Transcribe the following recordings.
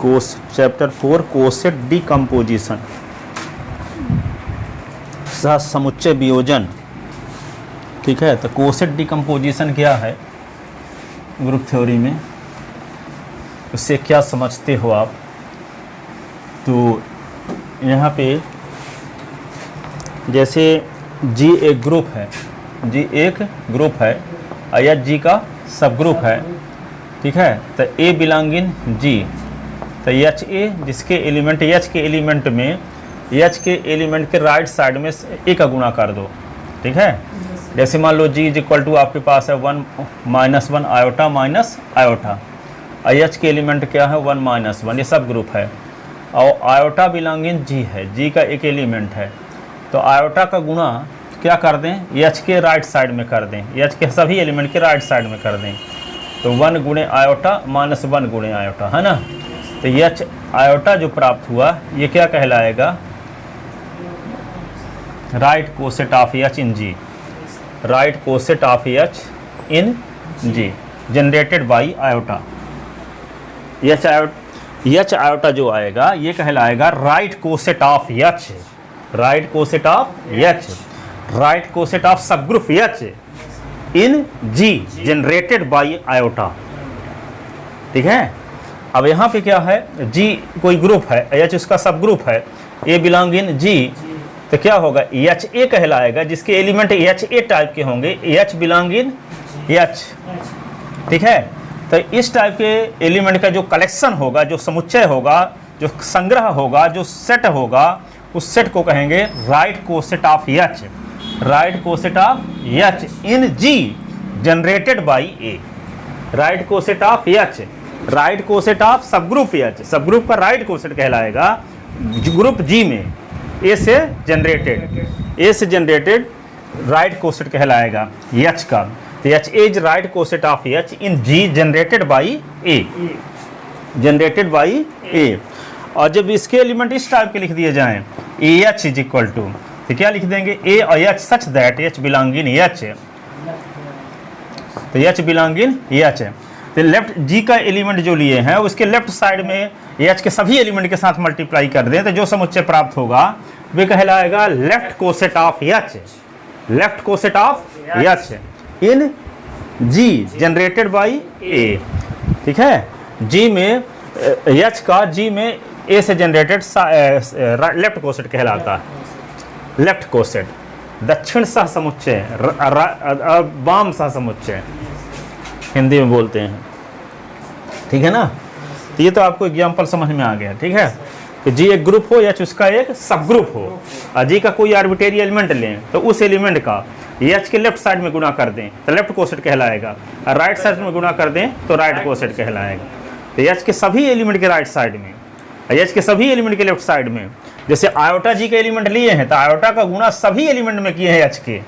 Chapter 4 coset decomposition, सह समुच्चय वियोजन। ठीक है, तो कोसेट डिकम्पोजिशन क्या है ग्रुप थ्योरी में, उससे क्या समझते हो आप। तो यहाँ पे जैसे जी एक ग्रुप है, जी एक ग्रुप है और यह जी का सब ग्रुप है। ठीक है, तो ए बिलोंग इन जी, तो एच ए जिसके एलिमेंट एच के एलिमेंट में एच के एलिमेंट के राइट साइड में ए का गुणा कर दो। ठीक है, जैसे मान लो जी इज इक्वल टू आपके पास है 1 -1 आयोटा माइनस आयोटा, और एच के एलिमेंट क्या है 1 -1, ये सब ग्रुप है और आयोटा बिलोंग इन जी है, जी का एक एलिमेंट है। तो आयोटा का गुणा क्या कर दें, एच के राइट साइड में कर दें, एच के सभी एलिमेंट के राइट साइड में कर दें। तो 1 गुणे आयोटा माइनस 1 गुणे आयोटा, है ना। तो एच आयोटा जो प्राप्त हुआ ये क्या कहलाएगा, right coset of H in G, right coset of H in G generated by iota. H iota जो आएगा ये कहलाएगा right coset of H, right coset of H, right coset of subgroup H in G generated by iota. ठीक है, अब यहाँ पे क्या है, जी कोई ग्रुप है, एच उसका सब ग्रुप है, ए बिलोंग इन जी, तो क्या होगा एच ए कहलाएगा जिसके एलिमेंट एच ए टाइप के होंगे, एच बिलोंग इन एच। ठीक है, तो इस टाइप के एलिमेंट का जो कलेक्शन होगा, जो समुच्चय होगा, जो संग्रह होगा, जो सेट होगा, उस सेट को कहेंगे right coset of H, right coset of H in G generated by A, right coset of H, right coset of subgroup H, subgroup का राइट कोसेट कहलाएगा ग्रुप जी में A से generated right coset कहलाएगा H का। तो H is right coset of H in G generated by A, generated by A. और जब इसके एलिमेंट इस टाइप के लिख दिए जाएं, a H is equal to, तो क्या लिख देंगे ए और H such that H belong in H, तो एच बिलोंग इन एच। तो लेफ्ट जी का एलिमेंट जो लिए हैं उसके लेफ्ट साइड में एच के सभी एलिमेंट के साथ मल्टीप्लाई कर दें, तो जो समुच्चय प्राप्त होगा वे कहलाएगा left coset of H, left coset of H in G generated by A. ठीक है, जी में एच का जी में ए से जनरेटेड लेफ्ट कोसेट कहलाता है, लेफ्ट कोसेट, दक्षिण सह समुच्चय, वाम सह समुच्चय हिंदी में बोलते हैं। ठीक है ना, तो ये तो आपको एग्जाम्पल समझ में आ गया। ठीक है, कि जी एक ग्रुप हो, एच उसका एक सब ग्रुप हो, और जी का कोई आर्बिट्रेरी एलिमेंट लें तो उस एलिमेंट का एच के लेफ्ट साइड में गुणा कर दें तो लेफ्ट कोसेट कहलाएगा, और राइट साइड में गुणा कर दें तो राइट कोसेट कहलाएगा। तो एच के सभी एलिमेंट के राइट साइड में, एच के सभी एलिमेंट के लेफ्ट साइड में, जैसे आयोटा जी के एलिमेंट लिए हैं तो आयोटा का गुणा सभी एलिमेंट में किए हैं एच के,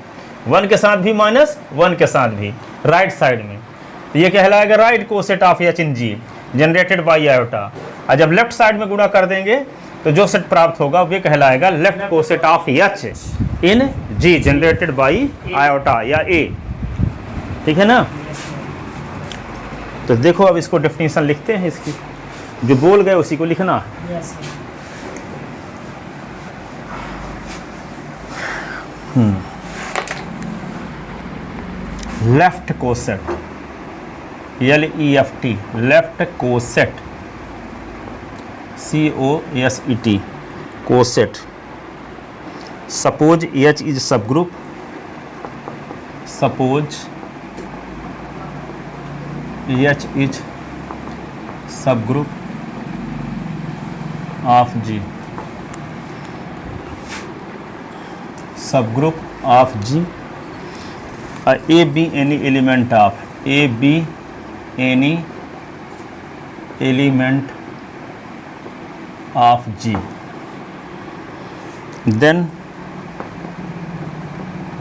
1 के साथ भी माइनस 1 के साथ भी राइट साइड में, तो ये कहलाएगा right coset of H in G generated by iota. और जब लेफ्ट साइड में गुणा कर देंगे तो जो सेट प्राप्त होगा वे कहलाएगा left coset of H in G generated by iota या ए। ठीक है ना, तो देखो अब इसको डेफिनेशन लिखते हैं इसकी, जो बोल गए उसी को लिखना है। Left coset, LEFT, left coset, COSET, coset. Suppose H is subgroup, suppose H is subgroup of G, सब group of G, A be any element of, A be any element of G, then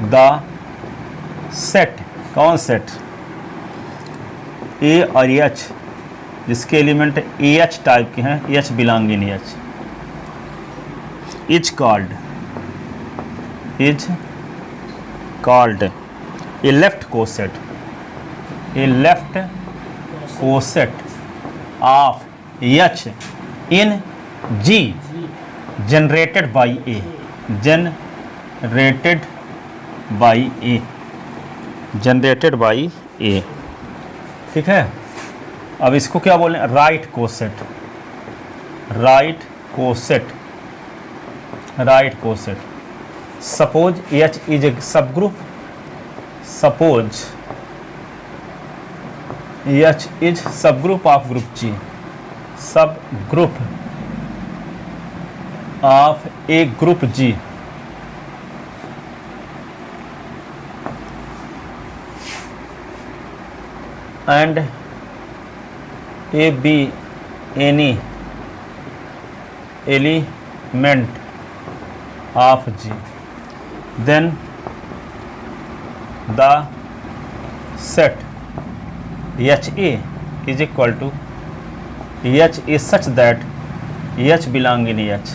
the set, कौन set, A और H जिसके element AH type के हैं, H belong in H, is called a left coset, a left coset of H in G generated by A, generated by A, generated by A. ठीक है, अब इसको क्या बोलें, right coset, right coset, right coset. Suppose H is a subgroup, suppose H is subgroup of group G, subgroup of a group ji, and A be any element of G, then the set HA is equal to H is such that H belong in H,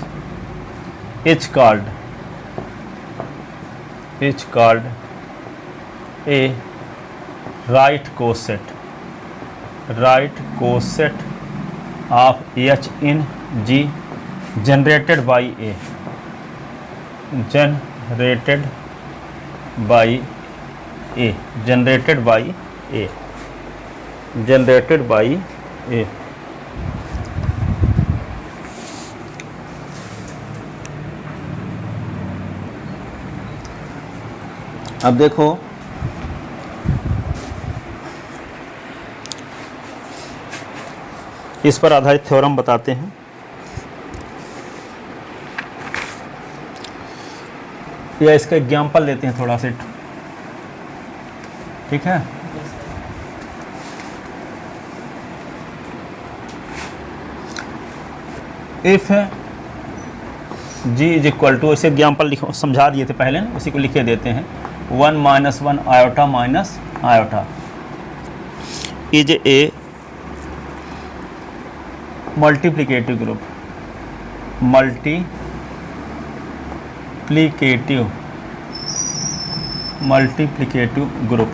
is called a right coset, right coset of H in G generated by A, generated by A, generated by A, generated by A। अब देखो इस पर आधारित theorem बताते हैं। या इसका example देते हैं थोड़ा सा, ठीक है। If G is equal to, इसे एग्जाम्पल समझा दिए थे पहले ना, उसी को लिखे देते हैं। 1 - 1 iota minus iota is a multiplicative group, multiplicative group,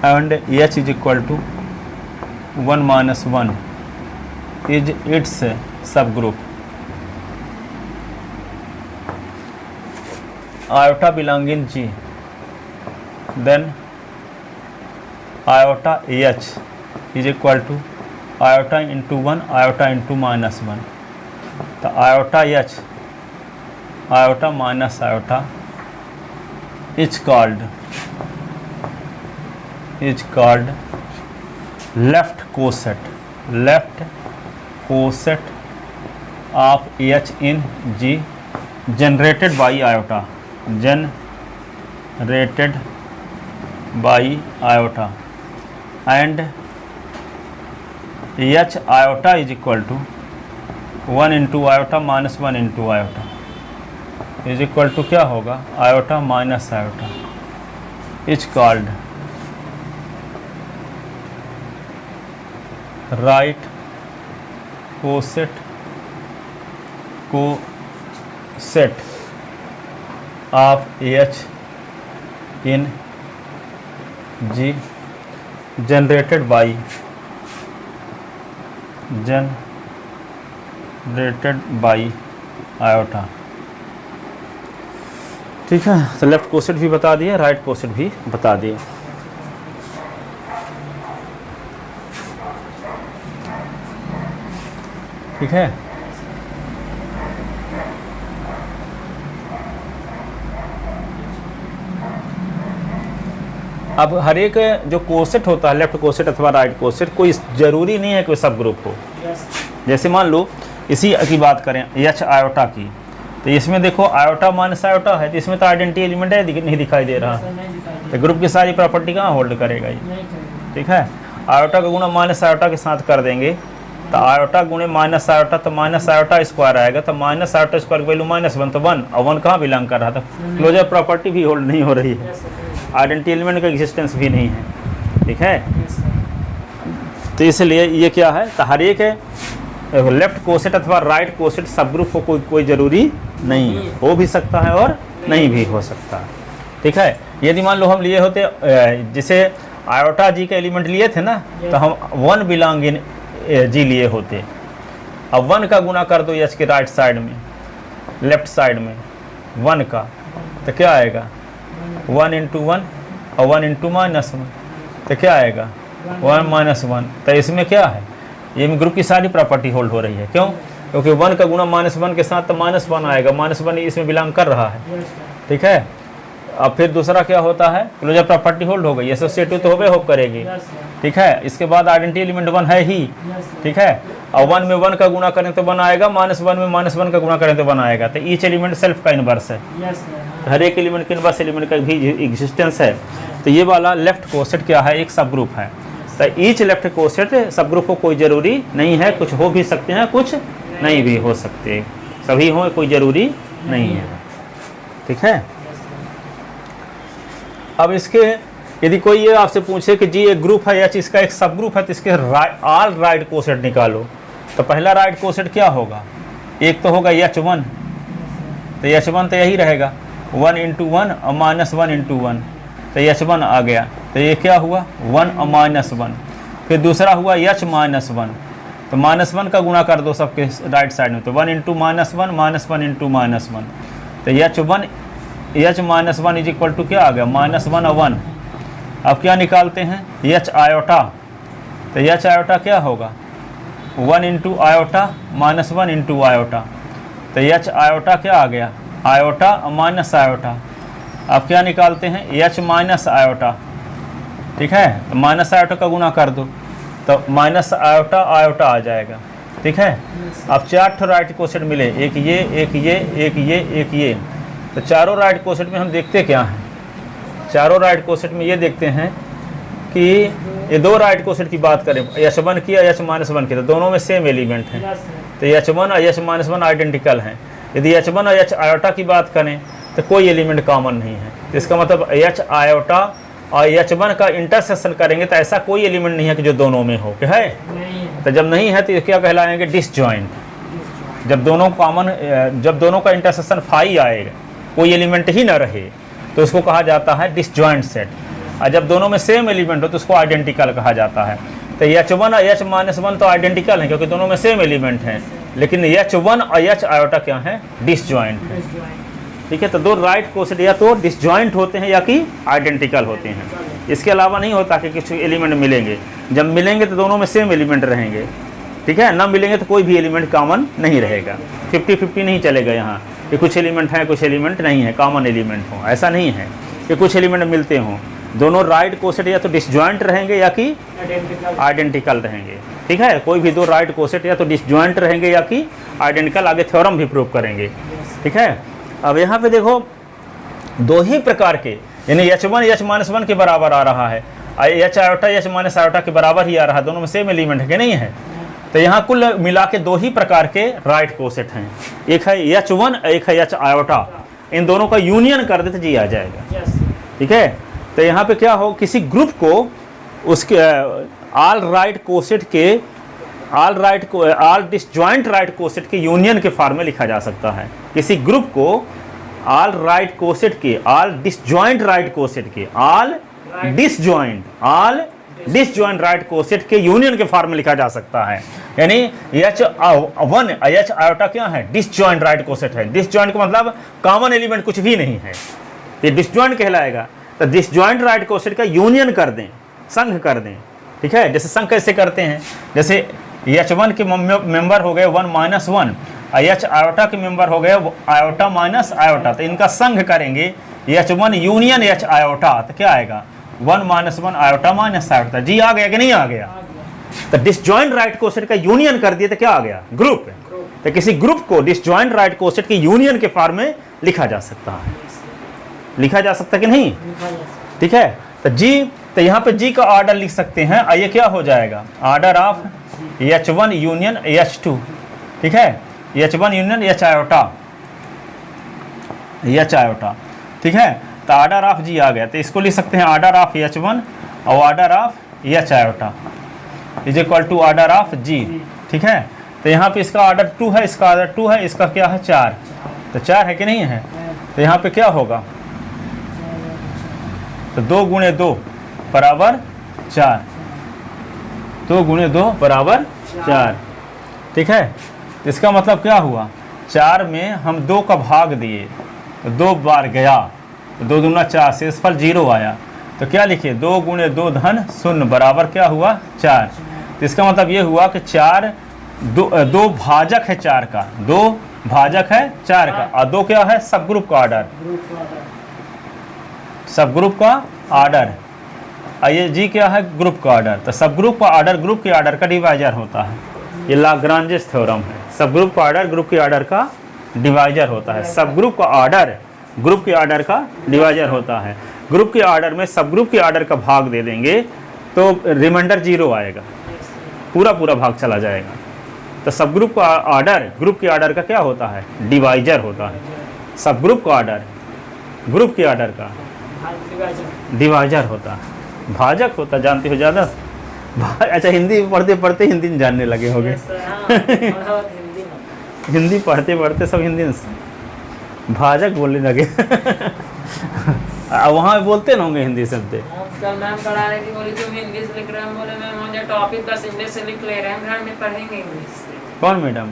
and H is equal to 1 - 1 is its subgroup. Iota belong in G, then iota H is equal to iota into 1 iota into -1, तो iota H iota minus iota is called left coset of H in G generated by iota, generated by iota, and H iota is equal to 1 into iota minus 1 into iota is equal to क्या होगा, iota minus iota is called right coset of H in G generated by iota. ठीक है, तो left coset भी बता दिए, right coset भी बता दिए। ठीक है, अब हर एक जो कोसेट होता है, लेफ्ट कोसेट अथवा राइट कोसेट, कोई ज़रूरी नहीं है कोई सब ग्रुप हो। जैसे मान लो इसी की बात करें H आयोटा की, तो इसमें देखो आयोटा माइनस आयोटा है, तो इसमें तो आइडेंटिटी एलिमेंट है नहीं दिखाई दे रहा, तो ग्रुप की सारी प्रॉपर्टी कहाँ होल्ड करेगा ये। ठीक है, आयोटा का गुणा माइनस आयोटा के साथ कर देंगे, तो आयोटा गुणे माइनस आयोटा, तो माइनस आयोटा स्क्वायर आएगा, तो माइनस आयोटा स्क्वायर की वैल्यू -1, तो 1, और 1 कहाँ बिलोंग कर रहा था, क्लोजर प्रॉपर्टी भी होल्ड नहीं हो रही है, आइडेंटिटी एलिमेंट का एग्जिस्टेंस भी नहीं है। ठीक है, तो इसलिए ये क्या है, तो हर एक लेफ्ट कोसेट अथवा राइट कोसेट सब ग्रुप को कोई ज़रूरी नहीं है, हो भी सकता है और नहीं भी हो सकता है। ठीक है, यदि मान लो हम लिए होते जैसे आयोटा जी के एलिमेंट लिए थे ना, तो हम 1 बिलोंग इन जी लिए होते। अब 1 का गुना कर दो एच के राइट साइड में, लेफ्ट साइड में 1 का, तो क्या आएगा 1 इंटू 1 और 1 इंटू माइनस 1, तो क्या आएगा 1 माइनस 1। तो इसमें क्या है, ये ग्रुप की सारी प्रॉपर्टी होल्ड हो रही है। क्यों? क्योंकि 1 का गुना -1 के साथ तो -1 आएगा, -1 इसमें बिलोंग कर रहा है। ठीक है। अब फिर दूसरा क्या होता है, क्लोजर प्रॉपर्टी होल्ड हो गई, एसोसिएटिव तो होबे होप करेगी। ठीक है। इसके बाद आइडेंटिटी एलिमेंट 1 है ही। ठीक है। और 1 में 1 का गुना करें तो 1 आएगा, -1 में -1 का गुना करें तो 1 आएगा। तो ईच एलिमेंट सेल्फ का इनवर्स है। हर एक एलिमेंट के इनवर्स एलिमेंट का भी एग्जिस्टेंस है। तो ये वाला लेफ्ट कोसेट क्या है, एक सब ग्रुप है। तो ईच लेफ्ट कोसेट सब ग्रुप को कोई ज़रूरी नहीं है, कुछ हो भी सकते हैं, कुछ नहीं भी हो सकते, सभी हो कोई ज़रूरी नहीं है। ठीक है। अब इसके यदि कोई ये आपसे पूछे कि जी एक ग्रुप है या इसका एक सब ग्रुप है, तो इसके ऑल राइट कोसेट निकालो। तो पहला राइट कोसेट क्या होगा, एक तो होगा H1, तो H1 तो यही रहेगा 1 इंटू 1 और -1 इंटू 1, तो H1 आ गया। तो ये क्या हुआ 1 और -1। फिर दूसरा हुआ H -1, तो -1 का गुणा कर दो सबके राइट साइड में, तो 1 इंटू -1 -1 इंटू -1, तो H -1 इज इक्वल टू क्या आ गया -1 और 1। अब क्या निकालते हैं H आयोटा, तो H आयोटा क्या होगा 1 इंटू आयोटा -1 इंटू आयोटा, तो H आयोटा क्या आ गया आयोटा और माइनस आयोटा। अब क्या निकालते हैं H माइनस आयोटा। ठीक है। तो माइनस आयोटा का गुना कर दो तो माइनस आयोटा आयोटा आ जाएगा। ठीक है। अब 4 राइट कोसेट मिले, एक ये एक ये एक ये एक ये, तो चारों राइट कोसेट में हम देखते क्या हैं, चारों राइट कोसेट में ये देखते हैं कि ये 2 राइट कोसेट की बात करें, H1 की या H-1 की, तो दोनों में सेम एलिमेंट हैं, तो H1 और H-1 आइडेंटिकल हैं। यदि H1 और H आयोटा की बात करें तो कोई एलिमेंट कॉमन नहीं है, तो इसका मतलब H आयोटा और H1 का इंटरसेक्शन करेंगे तो ऐसा कोई एलिमेंट नहीं है कि जो दोनों में हो, क्या है? तो जब नहीं है तो क्या कहलाएंगे डिसजॉइंट। जब दोनों कॉमन, जब दोनों का इंटरसेक्शन फाई आएगा, कोई एलिमेंट ही ना रहे, तो उसको कहा जाता है डिसजॉइंट सेट। और जब दोनों में सेम एलिमेंट हो तो उसको आइडेंटिकल कहा जाता है। तो H1 और H-1 तो आइडेंटिकल हैं क्योंकि दोनों में सेम एलिमेंट हैं, लेकिन H1 और H आयोटा क्या है डिसजॉइंट है। ठीक है। तो 2 राइट कोसेट या तो डिसजॉइंट होते हैं या कि आइडेंटिकल होते हैं, इसके अलावा नहीं होता कि कुछ एलिमेंट मिलेंगे। जब मिलेंगे तो दोनों में सेम एलिमेंट रहेंगे। ठीक है। ना मिलेंगे तो कोई भी एलिमेंट कॉमन नहीं रहेगा, 50-50 नहीं चलेगा यहाँ कि कुछ एलिमेंट है कुछ एलिमेंट नहीं है, कॉमन एलिमेंट हो, ऐसा नहीं है कि कुछ एलिमेंट मिलते हों। दोनों राइट कोसेट या तो डिसजॉइंट रहेंगे या कि आइडेंटिकल रहेंगे। ठीक है। कोई भी 2 राइट कोसेट या तो डिसजॉइंट रहेंगे या कि आइडेंटिकल, आगे थ्योरम भी प्रूव करेंगे। ठीक है। अब यहाँ पे देखो 2 ही प्रकार के, यानी H1 H-1 के बराबर आ रहा है, H iota H minus iota के बराबर ही आ रहा है, दोनों में सेम एलिमेंट है कि नहीं है? तो यहाँ कुल मिला के 2 ही प्रकार के राइट कोसेट हैं, एक है H1 एक है H आयोटा। इन दोनों का यूनियन कर देते जी आ जाएगा। ठीक है। तो यहाँ पे क्या हो, किसी ग्रुप को उसके ऑल राइट कोसेट के ऑल डिसजॉइंट राइट कोसेट के यूनियन के फॉर्म में लिखा जा सकता है। किसी ग्रुप को ऑल राइट कोसेट के ऑल डिसजॉइंट राइट कोसेट के ऑल डिसजॉइंट राइट कोसेट के यूनियन के फॉर्म में लिखा जा सकता है। यानी H1 H आयोटा क्या है डिसजॉइंट राइट कोसेट है। डिसजॉइंट का मतलब कॉमन एलिमेंट कुछ भी नहीं है, ये डिसजॉइंट कहलाएगा। तो डिसजॉइंट राइट कोसेट का यूनियन कर दें, संघ कर दें। ठीक है। जैसे संघ कैसे करते हैं, जैसे H1 के मेंबर हो गए 1 माइनस 1, H आयोटा के मेंबर हो गए आयोटा माइनस आयोटा, तो इनका संघ करेंगे H1 यूनियन H आयोटा, तो क्या आएगा 1 माइनस 1 आयोटा माइनस आयोटा। जी आ गया कि नहीं आ गया? तो डिसजॉइंट राइट कोसेट का यूनियन कर दिए तो क्या आ गया ग्रुप। तो किसी ग्रुप को डिसजॉइंट राइट कोसेट के यूनियन के फॉर्म में लिखा जा सकता है, लिखा जा सकता है कि नहीं? ठीक है। तो जी, तो यहाँ पे जी का ऑर्डर लिख सकते हैं, आइए क्या हो जाएगा order of H1 union H2। ठीक है। H1 union H iota, H iota. ठीक है। तो ऑर्डर ऑफ जी आ गया, तो इसको लिख सकते हैं ऑर्डर ऑफ H1 और order of H iota is equal to order of G. ठीक है। तो यहाँ पे इसका ऑर्डर 2 है, इसका ऑर्डर 2 है, इसका क्या है 4, तो 4 है कि नहीं है? तो यहाँ पे क्या होगा, तो 2 गुणे 2 बराबर 4, 2 गुणे 2 बराबर 4। ठीक है, तो इसका मतलब क्या हुआ, 4 में हम 2 का भाग दिए तो 2 बार गया, तो 2 दूना 4, शेषफल 0 आया। तो क्या लिखिए, 2 गुणे 2 धन 0 बराबर क्या हुआ 4। तो इसका मतलब ये हुआ कि 4 दो भाजक है 4 का, 2 भाजक है 4 का, और 2 क्या है, सब ग्रुप का ऑर्डर, सब ग्रुप का ऑर्डर। ये जी क्या है, ग्रुप का ऑर्डर। तो सब ग्रुप का ऑर्डर ग्रुप के ऑर्डर का डिवाइजर होता है। ये लाग्रांजेस थ्योरम है। सब ग्रुप का ऑर्डर ग्रुप के ऑर्डर का डिवाइजर होता है। सब ग्रुप का ऑर्डर ग्रुप के ऑर्डर का डिवाइजर होता है। ग्रुप के ऑर्डर में सब ग्रुप के ऑर्डर का भाग दे देंगे तो रिमाइंडर 0 आएगा, पूरा पूरा भाग चला जाएगा। तो सब ग्रुप का ऑर्डर ग्रुप के ऑर्डर का क्या होता है, डिवाइजर होता है। सब ग्रुप का ऑर्डर ग्रुप के ऑर्डर का डिवाइजर होता है, भाजक होता, जानते हो ज़्यादा। अच्छा, हिंदी पढ़ते पढ़ते हिंदी में जानने लगे होगे। हिंदी पढ़ते पढ़ते सब हिंदी में भाजक बोलने लगे। वहाँ बोलते ना होंगे हिंदी शब्द। कल मैम पढ़ा रही थी, बोली तुम हिंदी से लिख रहे हैं, बोले मैम मुझे टॉपिक बस इंग्लिश से लिख ले रहे हैं, घर में पढ़ेंगे इंग्लिश से। कौन मैडम?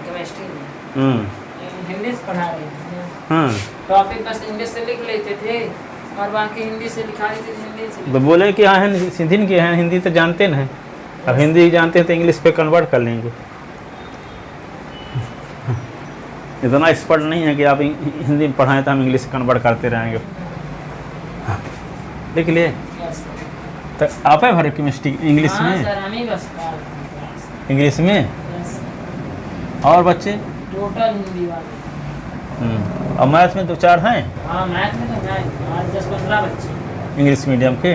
केमिस्ट्री में हिंदी से पढ़ा रही थी। टॉपिक बस इंग्लिश से लिख लेते थे और बाकी हिंदी से लिखा देते थे, हिंदी से। तो बोले कि हाँ सिंधी के हैं, हिंदी तो जानते ना हैं, अब हिंदी जानते हैं तो इंग्लिश पे कन्वर्ट कर लेंगे। इतना एक्सपर्ट नहीं है कि आप हिंदी में पढ़ाएं तो हम इंग्लिश कन्वर्ट करते रहेंगे। लिख लिए तो आप है भरे केमिस्ट्री इंग्लिश में? सर हम ही बस इंग्लिश में और बच्चे टोटल हिंदी वाले। और मैथ में 2-4 हैं? हाँ मैथ में तो है, हमारे 10-15 बच्चे इंग्लिश मीडियम के।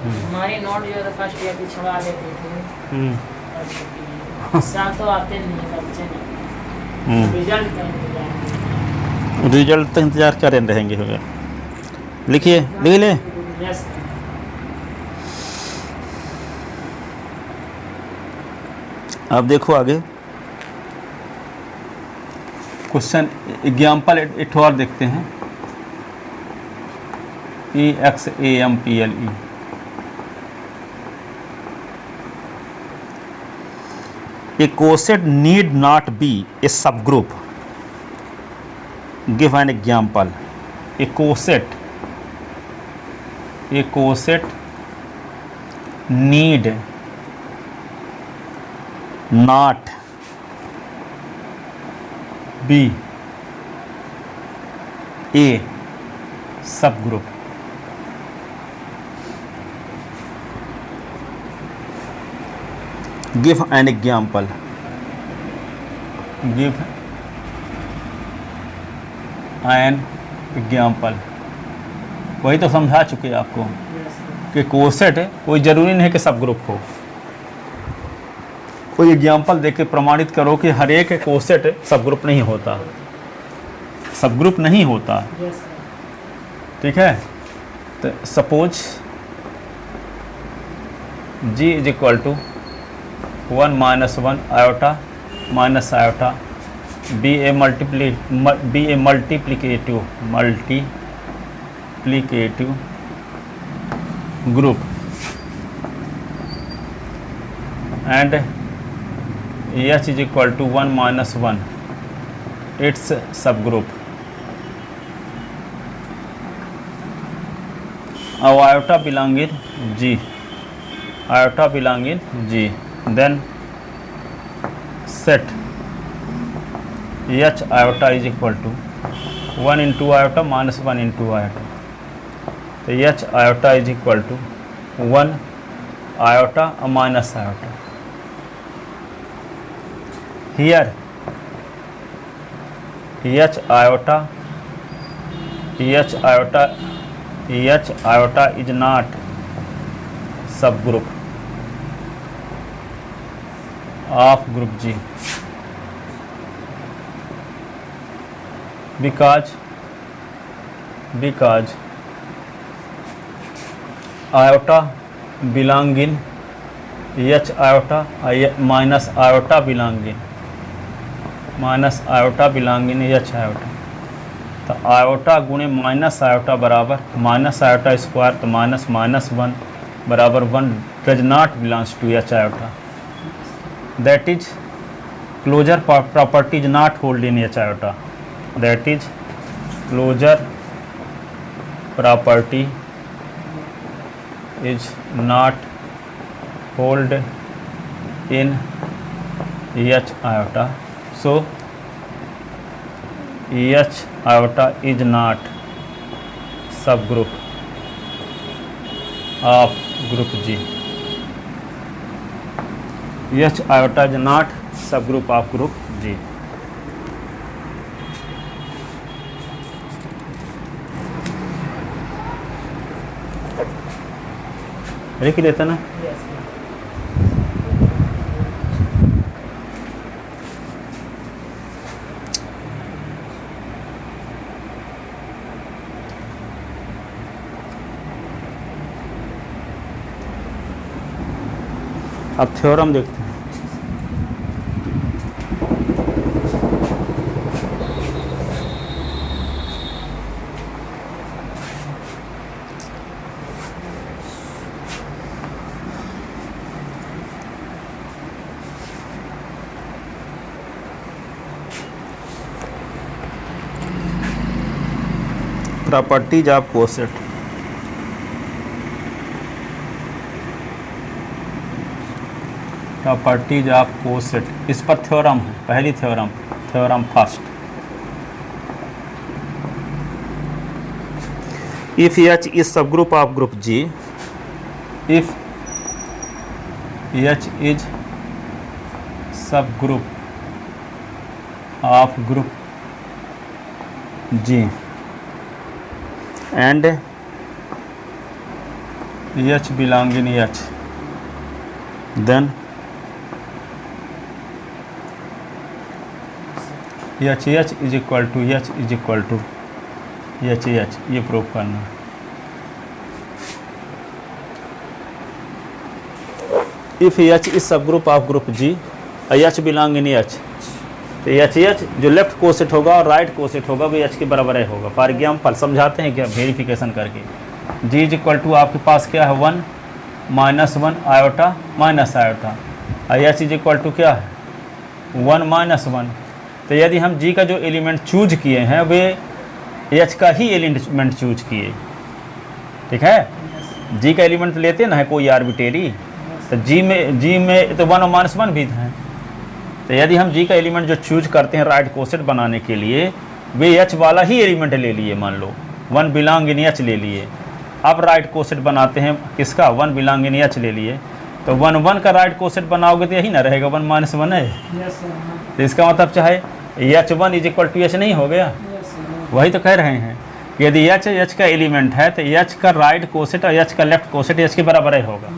हमारे नोट जो फर्स्ट ईयर की छुड़ा देते थे, साथ तो आते नहीं बच्चे ने। रिजल्ट तो इंतजार कर रहेंगे। हो गया, लिखिए, लिख ले। यस। अब देखो आगे क्वेश्चन एग्जाम्पल एक और देखते हैं। EXAMPLE A quotient need not be a subgroup. Give an example. A quotient need not be a subgroup. Give an example. Give an example. वही तो समझा चुके आपको कि कोसेट कोई ज़रूरी नहीं कि सब ग्रुप हो। कोई एग्जाम्पल देके प्रमाणित करो कि हर एक कोसेट सब ग्रुप नहीं होता, सब ग्रुप नहीं होता। ठीक है, तो suppose G is equal to 1 - 1 iota minus iota be a multiplicative group and H is equal to 1 - 1 its subgroup. अब iota belonging G, iota belonging G, then set H iota is equal to 1 into iota minus 1 into iota. तो H iota is equal to 1 iota और minus iota. Here H iota is not subgroup of group G because iota belong in H iota minus iota belong in H iota। तो iota गुणे minus iota बराबर minus iota square, तो minus 1 बराबर 1 does not belongs to H iota. that is closure property is not hold in H iota, that is closure property is not hold in H iota, so H iota is not subgroup of group G. H iota is not subgroup of group G. लिख लेता ना। Yes. अब theorem देखते हैं। Properties of coset. Properties of coset, इस पर theorem है, पहली theorem, theorem first. If H is subgroup of group G, if H is subgroup of group G and H belong in H, then H is equal to H is equal to H, ये prove करना है। If H is subgroup of group G, H belong in H, तो H जो left coset होगा और right coset होगा वो H के बराबर है होगा। फॉर एग्जाम्पल समझाते हैं क्या, वेरिफिकेशन करके। G इज इक्वल टू आपके पास क्या है 1 -1 iota minus iota, H is equal to क्या है 1 -1। तो यदि हम G का जो एलिमेंट चूज किए हैं वे H का ही एलिमेंट चूज किए, ठीक है। G का एलिमेंट लेते ना है कोई आर्बिटेरी, तो G में तो 1 और -1 भी हैं। तो यदि हम G का एलिमेंट जो चूज करते हैं राइट कोसेट बनाने के लिए, वे H वाला ही एलिमेंट ले लिए, मान लो 1 बिलोंग इन H ले लिए। अब राइट कोसेट बनाते हैं किसका, 1 बिलोंग इन H ले लिए, तो 1 1 का राइट कोसेट बनाओगे तो यही ना रहेगा 1 -1 है। तो इसका मतलब चाहे H1 is equal to H नहीं हो गया, वही तो कह रहे हैं। यदि H का एलिमेंट है तो H का राइट कोसेट और H का लेफ्ट कोसेट H के बराबर ही होगा।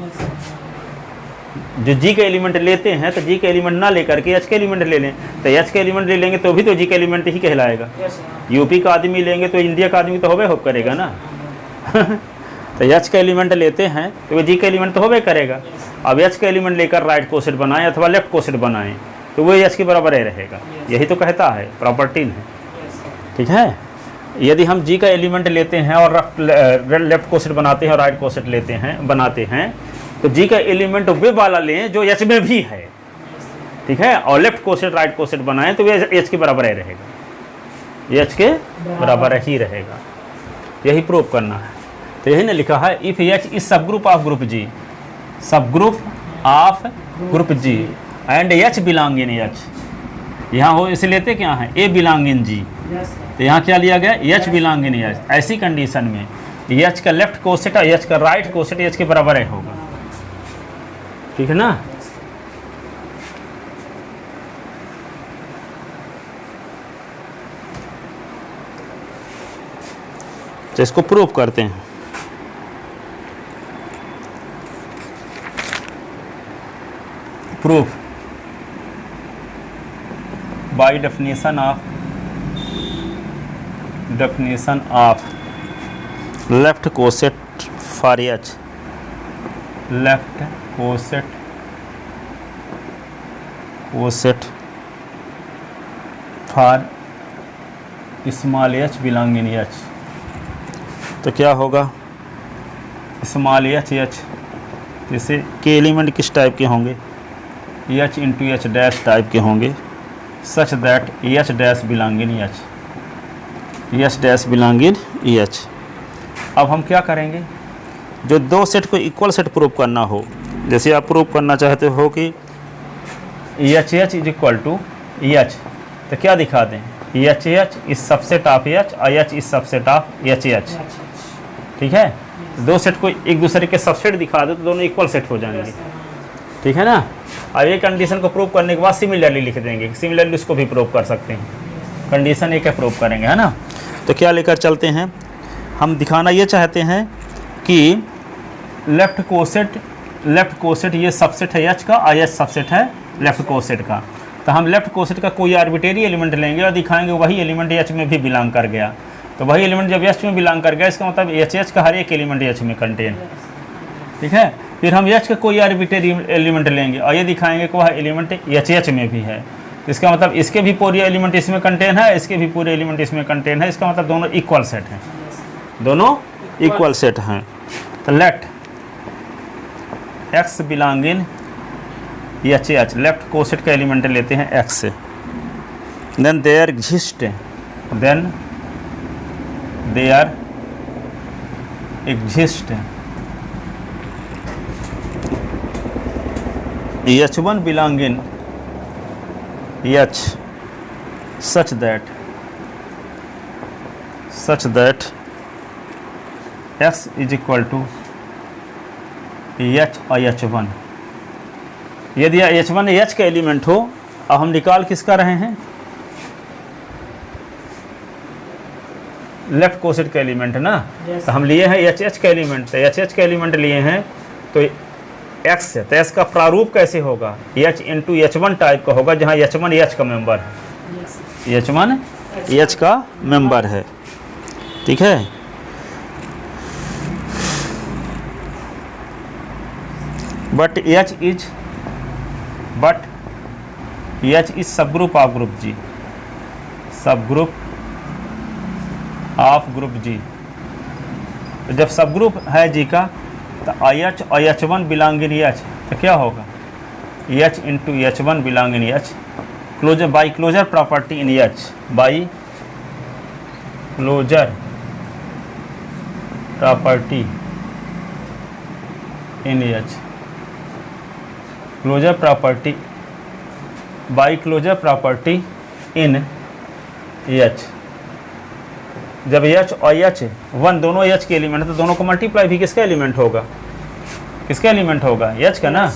जो G का एलिमेंट लेते हैं तो G का एलिमेंट ना लेकर के H का एलिमेंट ले लें, तो H का एलिमेंट ले लेंगे तो भी तो G का एलिमेंट ही कहलाएगा। यूपी का आदमी लेंगे तो इंडिया का आदमी तो होबे हो करेगा ना। तो H का एलिमेंट लेते हैं तो वो G का एलिमेंट तो होबे करेगा। अब H का एलिमेंट लेकर राइट कोसेट बनाएं अथवा लेफ्ट कोसेट बनाएं तो वो H के बराबर ही रहेगा, यही तो कहता है प्रॉपर्टी है, ठीक है। यदि हम G का एलिमेंट लेते हैं और लेफ्ट कोसेट बनाते हैं और राइट कोसेट लेते हैं बनाते हैं, तो G का एलिमेंट वे वाला लें जो H में भी है, ठीक है, और लेफ्ट कोसेट राइट कोसेट बनाएं तो वे H के बराबर ही रहेगा, H के बराबर ही रहेगा, यही प्रूव करना है। तो यही ने लिखा है if H is subgroup of group G, सब group of group G and H belong in H। यहाँ हो इसे लेते क्या है A बिलोंग इन G, तो यहाँ क्या लिया गया H बिलोंग इन H। ऐसी कंडीशन में H का लेफ्ट कोसेट और H का राइट कोसेट H के बराबर ही होगा, ठीक है ना। तो इसको प्रूव करते हैं। Proof by definition of left coset for H, left coset for small H belong in H। तो क्या होगा स्मॉल H जैसे के एलिमेंट किस टाइप के होंगे, H into H dash type के होंगे, सच that H dash belong in H, H dash belong in H. अब हम क्या करेंगे, जो दो सेट को इक्वल सेट प्रूव करना हो, जैसे आप प्रूव करना चाहते हो कि H H is equal to H, तो क्या दिखा दें, H H is subset of H और H is subset of H H. ठीक है, दो सेट को एक दूसरे के सबसेट दिखा दो तो दोनों इक्वल सेट हो जाएंगे। ठीक है ना। अब ये कंडीशन को प्रूव करने के बाद सिमिलरली लिख देंगे, सिमिलरली उसको भी प्रूव कर सकते हैं, कंडीशन एक प्रूव करेंगे, है ना। तो क्या लेकर चलते हैं, हम दिखाना ये चाहते हैं कि लेफ्ट कोसेट ये सबसेट है एच का और एच सबसेट है लेफ्ट कोसेट का। तो हम लेफ्ट कोसेट का कोई आर्बिट्रेरी एलिमेंट लेंगे और दिखाएंगे वही एलिमेंट एच में भी बिलोंग कर गया। तो वही एलिमेंट जब एच में बिलोंग कर गया, इसका मतलब एच का हर एक एलिमेंट एच में कंटेन। ठीक है, फिर हम एच का कोई आर्बिट्रेरी एलिमेंट लेंगे और ये दिखाएंगे कि वह एलिमेंट एच में भी है। इसका मतलब इसके भी पूरे एलिमेंट इसमें कंटेन है, इसके भी पूरे एलिमेंट इसमें कंटेन है। इसका मतलब दोनों इक्वल सेट हैं, दोनों इक्वल सेट हैं। तो let x belong in H H, left coset का एलिमेंट लेते हैं एक्स से, then there exist, then there exist h1 belong in h such that x is equal to h और h1। यदि h1 h का element हो, अब हम निकाल किसका रहे हैं, लेफ्ट कोसेट का एलिमेंट है ना। तो हम लिए हैं एच का एलिमेंट, तो एच का एलिमेंट लिए हैं तो एक्स है, तो एस का प्रारूप कैसे होगा, एच इंटू H1 टाइप का होगा, जहाँ H1 एच का मेंबर है, H1 एच का मेंबर है। ठीक है, but H is subgroup of group G, subgroup of group जी। तो जब सब ग्रुप है जी का, तो एच और H1 बिलोंग इन एच, तो क्या होगा, H into H1 belong in H, closure by closure property in H, by closure property in H, closure property by closure property in H. जब एच और H one दोनों H के element है, तो दोनों को मल्टीप्लाई भी किसका एलिमेंट होगा, किसका एलिमेंट होगा, एच का ना।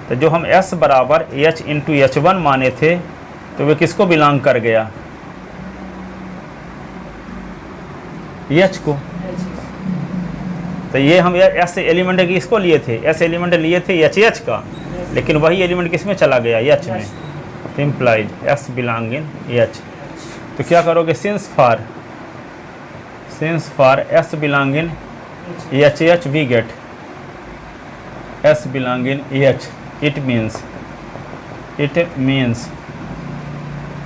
तो जो हम एस बराबर एच इंटू H1 माने थे, तो वे किसको बिलोंग कर गया, एच को। तो ये हम एस एलिमेंट किसको लिए थे, एस एलिमेंट लिए थे एच का, लेकिन वही एलिमेंट किस में चला गया, एच में। Implied s belong in H. तो क्या करोगे, since for s belong in H H we get s belong in H, it means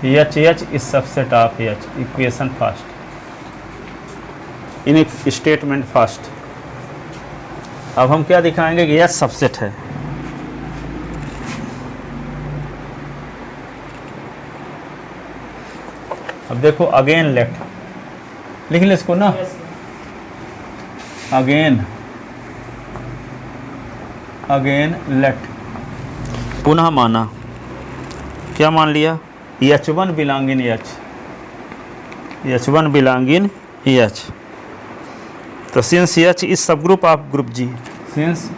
H is subset of H. Equation first, in statement first. अब हम क्या दिखाएंगे कि H subset है। अब देखो, अगेन लेफ्ट लिख ले इसको ना, अगेन लेफ्ट, पुनः माना, क्या मान लिया, H1 belong in H, H1 belong in H. तो since H is subgroup of group G, since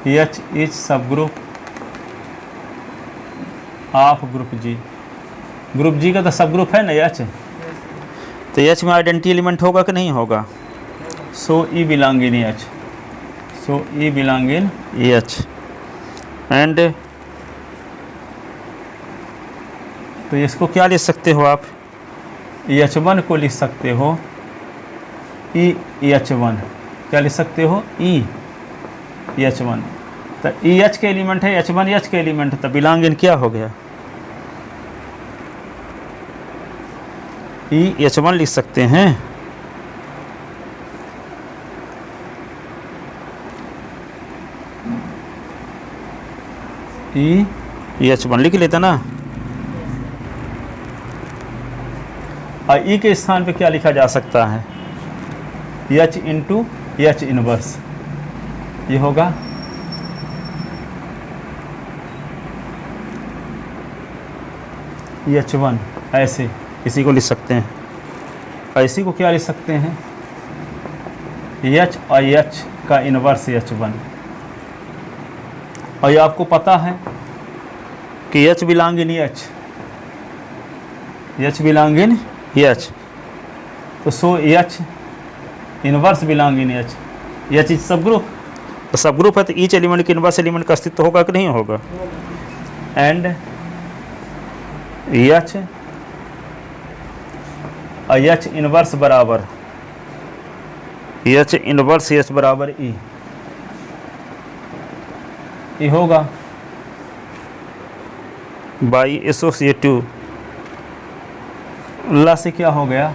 H is subgroup of group G, group G का तो सब ग्रुप है ना एच, तो एच में आइडेंटिटी एलिमेंट होगा कि नहीं होगा, so e belong in H, so e belong in H. And तो इसको क्या लिख सकते हो आप, H1 को लिख सकते हो ई H1, क्या लिख सकते हो, ई H1। तो ई एच के एलिमेंट है, H1 एच के एलिमेंट है, तो बिलोंग इन क्या हो गया, ई H1 लिख सकते हैं। H1 लिख लेते ना। और ई के स्थान पे क्या लिखा जा सकता है? H इंटू H इनवर्स, ये होगा H1। ऐसे इसी को लिख सकते हैं, और इसी को क्या लिख सकते हैं? H और H का इनवर्स H1। और ये आपको पता है कि H belong in H, H belong in H, तो सो H inverse belong in H, H is सब ग्रुप, तो सब ग्रुप है तो ईच एलिमेंट के इनवर्स एलिमेंट का अस्तित्व होगा कि नहीं होगा? एंड H और H इनवर्स बराबर H इनवर्स H बराबर ई होगा बाई एसोसिएटिव ला से। क्या हो गया?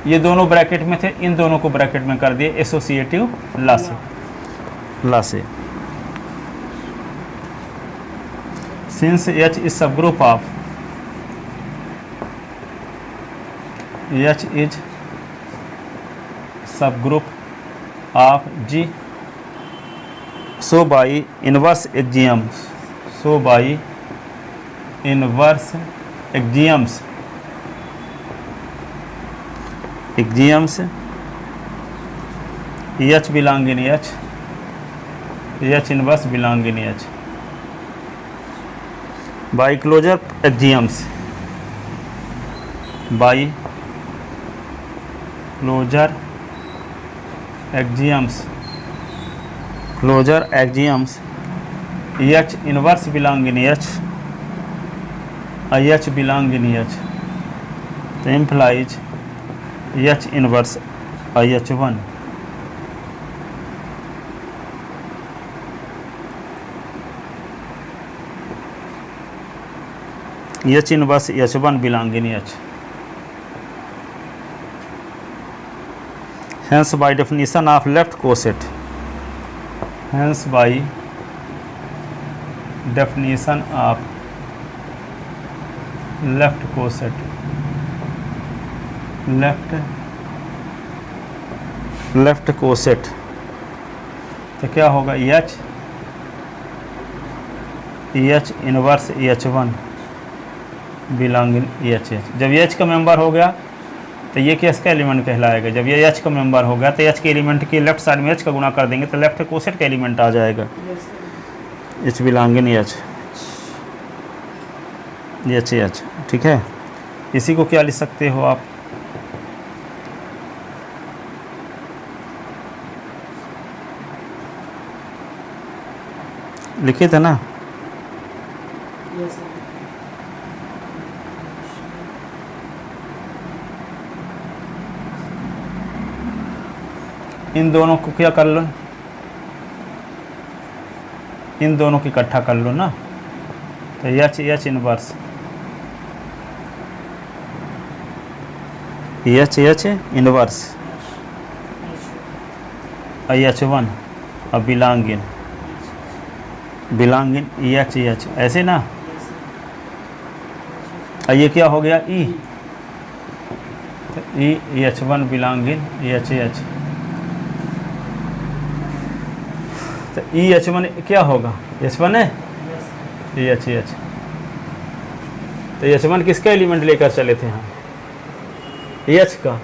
ये दोनों ब्रैकेट में थे, इन दोनों को ब्रैकेट में कर दिए एसोसिएटिव ला से। Since H is subgroup of H is subgroup of G, so by inverse axioms, H belong in H, H inverse belong in H by closure axioms, closure axioms H inverse belong in H, H belong in H, तो implies H inverse H1। H inverse H1 belong in H, hence by definition of left coset, hence by definition of left coset, left coset, तो क्या होगा? H inverse H1 belong in H। जब H का member हो गया तो ये किसका एलिमेंट कहलाएगा? जब ये H का मेंबर हो गया तो H के एलिमेंट की लेफ्ट साइड में H का गुणा कर देंगे तो लेफ्ट कोसेट का एलिमेंट आ जाएगा। H belong in H, H, ठीक है। इसी को क्या लिख सकते हो आप? लिखे थे ना? इन दोनों को क्या कर लो? इन दोनों की इकट्ठा कर लो ना, तो H inverse H inverse H1 और बिलोंग इन H, ऐसे ना। और ये क्या हो गया? E, तो H1 बिलोंग इन H, तो H1 क्या होगा? H1 है H, तो H1 किसका एलिमेंट लेकर चले थे हम? H का,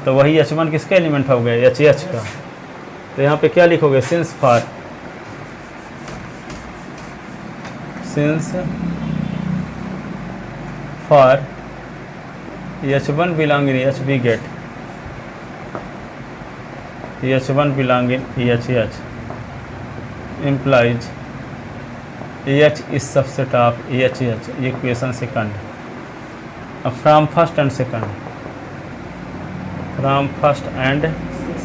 तो वही H1 किसका एलिमेंट हो गया? H का। तो यहाँ पे क्या लिखोगे? Since for H1 belong in H we get H1 belong in H implies H is subset of H, equation second, from first and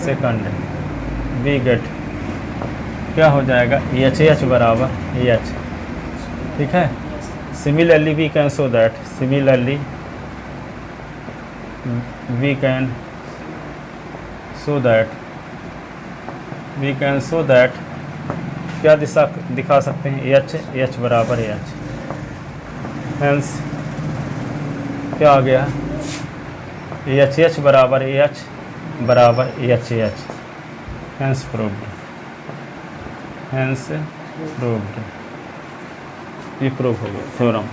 second, we get क्या हो जाएगा? H बराबर H, ठीक है। Similarly we can show that क्या दिशा दिखा सकते हैं, एच, एच बराबर एच, हेंस क्या आ गया, एच एच बराबर एच बराबर H H, hence proved, hence proved, ये प्रूव हो गया थ्योरम।